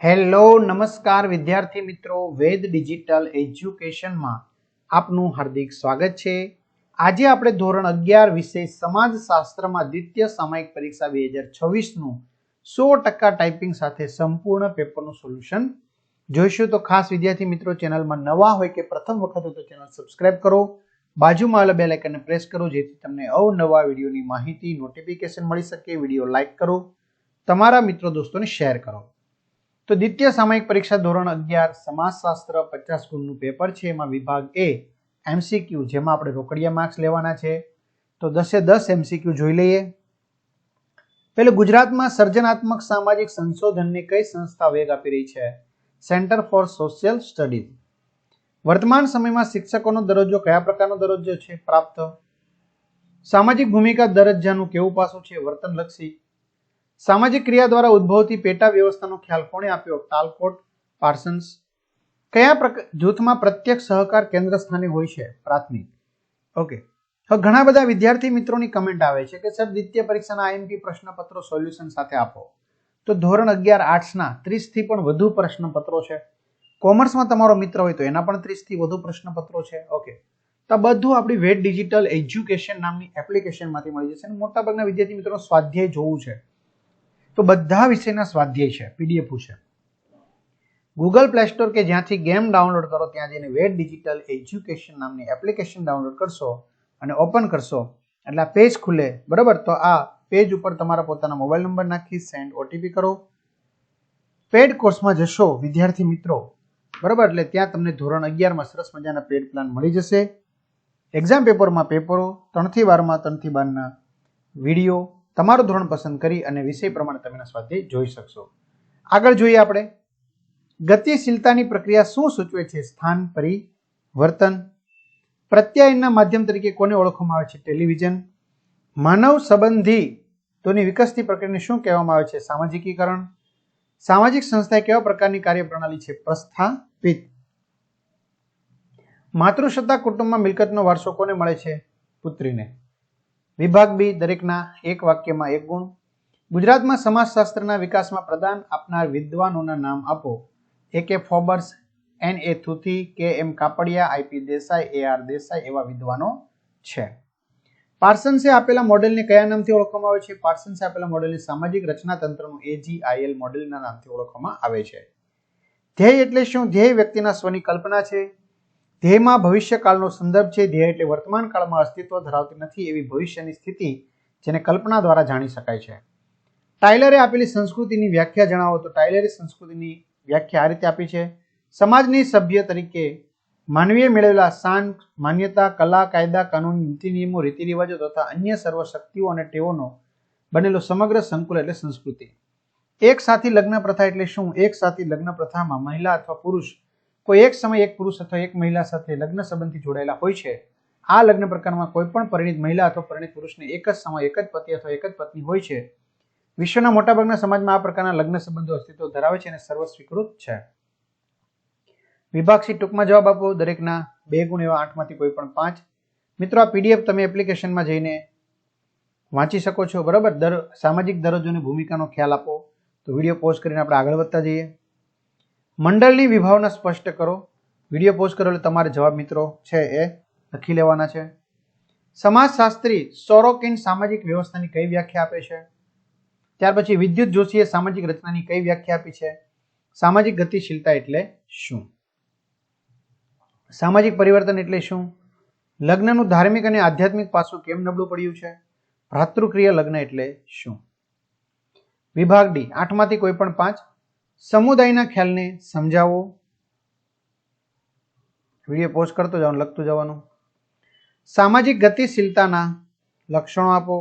Hello નમસ્કાર વિદ્યાર્થી મિત્રો, વેદ ડિજિટલ એજ્યુકેશનમાં આપનું હાર્દિક સ્વાગત છે। આજે આપણે ધોરણ 11 વિષય સમાજશાસ્ત્રમાં દ્વિતીય સામયિક પરીક્ષા 2026નું 100% ટાઈપિંગ સાથે સંપૂર્ણ પેપરનું સોલ્યુશન જોઈશું। તો ખાસ વિદ્યાર્થી મિત્રો, ચેનલમાં નવા હોય કે પ્રથમ વખત હોય તો ચેનલ સબસ્ક્રાઇબ કરો, બાજુમાં આવેલા બેલ આઇકનને પ્રેસ કરો જેથી તમને અવનવા વિડીયોની માહિતી નોટિફિકેશન મળી શકે। વિડીયો લાઈક કરો, તમારા મિત્રો દોસ્તોને શેર કરો। તો દ્વિતીય સામયિક પરીક્ષા ધોરણ 11 સમાજશાસ્ત્ર 50 ગુણનું પેપર છે। એમાં વિભાગ એ એમસીક્યુ, જેમાં આપણે રોકડિયા માર્ક્સ લેવાના છે। તો 10 એમસીક્યુ જોઈ લઈએ। પહેલું, ગુજરાતમાં સર્જનાત્મક સામાજિક સંશોધનને કઈ સંસ્થા વેગ આપી રહી છે? Centre for social studies. વર્તમાન સમયમાં શિક્ષકોનો દરજ્જો કયા પ્રકારનો દરજ્જો છે? પ્રાપ્ત। સામાજિક ભૂમિકા દરજ્જાનું કેવું પાસું છે? વર્તનલક્ષી। સામાજિક ક્રિયા દ્વારા ઉદ્ભવતી પેટા વ્યવસ્થાનો ખ્યાલ કોણે આપ્યો? ટાલકોટ, પાર્સન્સ। કયા જૂથમાં પ્રત્યક્ષ સહકાર કેન્દ્ર સ્થાને હોય છે? પ્રાથમિક। ઓકે, હવે ઘણા બધા વિદ્યાર્થી મિત્રોની કમેન્ટ આવે છે કે સર દ્વિતીય પરીક્ષાના આઈએમપી પ્રશ્નપત્રો સોલ્યુશન સાથે આપો। તો ધોરણ 11 આર્ટ્સના 30 થી પણ વધુ પ્રશ્નપત્રો છે। કોમર્સમાં તમારો મિત્ર હોય તો એના પણ 30 થી વધુ પ્રશ્નપત્રો છે। ઓકે, તો બધું આપણી વેદ ડિજિટલ એજ્યુકેશન નામની એપ્લિકેશનમાંથી મળી જશે। મોટાભાગના વિદ્યાર્થી મિત્રોનો સ્વાધ્યાય જોવું છે તો બધા વિષયના સ્વાધ્યાય છે, પીડીએફ છે। ગૂગલ પ્લે સ્ટોર કે જ્યાંથી ગેમ ડાઉનલોડ કરો ત્યાં જઈને વેદ ડિજિટલ એજ્યુકેશન નામની એપ્લિકેશન ડાઉનલોડ કરશો અને ઓપન કરશો એટલે આ પેજ ખુલે, બરાબર? તો આ પેજ ઉપર તમારા પોતાના મોબાઈલ નંબર નાખી સેન્ડ ઓટીપી કરો। પેડ કોર્સમાં જશો વિદ્યાર્થી મિત્રો, બરાબર? એટલે ત્યાં તમને ધોરણ 11માં સરસ મજાના પેડ પ્લાન મળી જશે। એક્ઝામ પેપરમાં પેપરો 3 થી 12માં 3 થી 12ના વિડીયો તમારું ધોરણ પસંદ કરી અને વિષય પ્રમાણે તમે સ્વાધ્યાય જોઈ શકશો। આગળ જોઈએ આપણે, ગતિશીલતાની પ્રક્રિયા શું સૂચવે છે? સ્થાન પરિવર્તન। પ્રત્યાયનના માધ્યમ તરીકે કોને ઓળખવામાં આવે છે? ટેલિવિઝન। માનવ સંબંધીતોની વિકસતી પ્રક્રિયાને શું કહેવામાં આવે છે? સામાજિકીકરણ। સામાજિક સંસ્થાએ કેવા પ્રકારની કાર્યપ્રણાલી છે? પ્રસ્થાપિત। માતૃસત્તા કુટુંબમાં મિલકતનો વારસો કોને મળે છે? પુત્રીને। વિભાગ બી, દરેકના એક વાક્યમાં 1 ગુણ। ગુજરાતમાં સમાજશાસ્ત્રના વિકાસમાં પ્રદાન આપનાર વિદ્વાનોના નામ આપો। એ.કે. ફોબર્સ, N.A. થુથી, K.M. Kapadia, I.P. Desai, A.R. Desai એવા વિદ્વાનો છે। પાર્સન્સે આપેલા મોડેલને કયા નામથી ઓળખવામાં આવે છે? પાર્સન્સે આપેલા મોડેલને સામાજિક રચના તંત્રનું AGIL મોડેલના નામથી ઓળખવામાં આવે છે। ધ્યેય એટલે શું? ધ્યેય વ્યક્તિના સ્વની કલ્પના છે। ધ્યેયમાં ભવિષ્યકાળનો સંદર્ભ છે। ધ્યેય એટલે વર્તમાન કાળમાં અસ્તિત્વ ધરાવતી નથી એવી ભવિષ્યની સ્થિતિ જેને કલ્પના દ્વારા જાણી શકાય છે। ટાયલરે આપેલી સંસ્કૃતિની વ્યાખ્યા જણાવો। તો ટાયલરે સંસ્કૃતિની વ્યાખ્યા આ રીતે આપી છે: સમાજની સભ્ય તરીકે માનવીએ મેળવેલા શાન, માન્યતા, કલા, કાયદા, કાનૂન, નીતિ નિયમો, રીતિ રિવાજો તથા અન્ય સર્વ શક્તિઓ અને ટેવોનો બનેલો સમગ્ર સંકુલ એટલે સંસ્કૃતિ। એક સાથી લગ્ન પ્રથા એટલે શું? એક સાથી લગ્ન પ્રથામાં મહિલા અથવા પુરુષ કોઈ એક સમય એક પુરુષ અથવા એક મહિલા સાથે લગ્ન સંબંધથી જોડાયેલા હોય છે। આ લગ્ન પ્રકારમાં કોઈ પણ પરિણીત મહિલા અથવા પરિણીત પુરુષને એક જ સમય એક જ પતિ અથવા એક જ પત્ની હોય છે। વિશ્વના મોટાભાગના સમાજમાં આ પ્રકારના લગ્ન સંબંધો અસ્તિત્વ ધરાવે છે અને સર્વ સ્વીકૃત છે। વિભાગ સી, ટૂંકમાં જવાબ આપો, દરેકના 2 ગુણ એવા 8 માંથી કોઈ પણ 5। મિત્રો, આ પીડીએફ તમે એપ્લિકેશનમાં જઈને વાંચી શકો છો, બરાબર? સામાજિક દરજ્જોની ભૂમિકાનો ખ્યાલ આપો। તો વિડીયો પોઝ કરીને આપણે આગળ વધતા જઈએ। મંડળની વિભાવના સ્પષ્ટ કરો। વિડીયો પોઝ કરો એટલે તમારે જવાબ મિત્રો છે એ લખી લેવાના છે। સમાજશાસ્ત્રી સોરોકિન સામાજિક વ્યવસ્થાની કઈ વ્યાખ્યા આપે છે? ત્યાર પછી વિદ્યુત જોશીએ સામાજિક રચનાની કઈ વ્યાખ્યા આપી છે? સામાજિક ગતિશીલતા એટલે શું? સામાજિક પરિવર્તન એટલે શું? લગ્નનું ધાર્મિક અને આધ્યાત્મિક પાસું કેમ નબળું પડ્યું છે? ભ્રાતૃક્રિયા લગ્ન એટલે શું? વિભાગ ડી, 8 માંથી કોઈ પણ 5। સમુદાયના ખ્યાલને સમજાવો। વિડીયો પોઝ કરતો જવાનું, લખતું જવાનું। સામાજિક ગતિશીલતાના લક્ષણો આપો।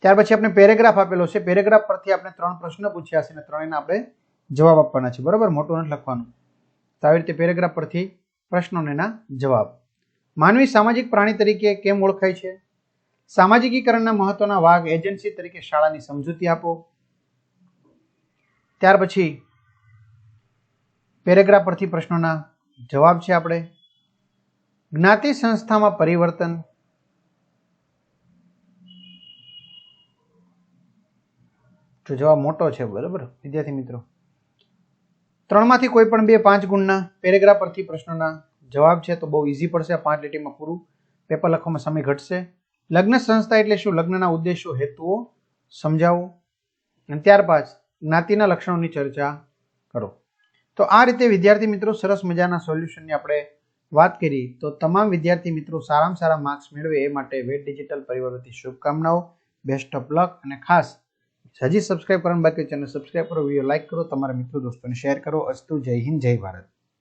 ત્યાર પછી આપણે પેરેગ્રાફ આપેલો છે। પેરેગ્રાફ પરથી આપણે 3 પ્રશ્ન પૂછ્યા છે અને ત્રણેયના આપણે જવાબ આપવાના છે, બરાબર? મોટું નથી લખવાનું। તો આવી રીતે પેરેગ્રાફ પરથી પ્રશ્નોના જવાબ। માનવી સામાજિક પ્રાણી તરીકે કેમ ઓળખાય છે? સામાજિકીકરણના મહત્વના ભાગ એજન્સી તરીકે શાળાની સમજૂતી આપો। ત્યાર પછી પેરેગ્રાફ પરથી પ્રશ્નોના જવાબ છે આપણે। જ્ઞાતિ સંસ્થામાં પરિવર્તન, જો જવાબ મોટો છે, બરાબર વિદ્યાર્થી મિત્રો. 3માંથી કોઈ પણ 2 5 ગુણના પેરેગ્રાફ પરથી પ્રશ્નોના જવાબ છે તો બહુ ઈઝી પડશે. 5 લીટીમાં પૂરું પેપર લખવામાં સમય ઘટશે. લગ્ન સંસ્થા એટલે શું? લગ્નના ઉદ્દેશો, હેતુઓ સમજાવો. અને ત્યારબાદ જ્ઞાતિના લક્ષણોની ચર્ચા કરો. તો આ રીતે વિદ્યાર્થી મિત્રો સરસ મજાના સોલ્યુશનની આપણે વાત કરી. તો તમામ વિદ્યાર્થી મિત્રો સારામાં સારા માર્ક્સ મેળવે એ માટે વેદ ડિજિટલ પરિવાર વતી શુભકામનાઓ. Best of luck. અને ખાસ હજી સબસ્ક્રાઇબ કરવાનું બાકી ચેનલ સબસ્ક્રાઇબ કરો, વિડીયો લાઇક કરો, તમારા મિત્રો દોસ્તોને શેર કરો. અસ્તુ. જય હિન્દ, જય ભારત.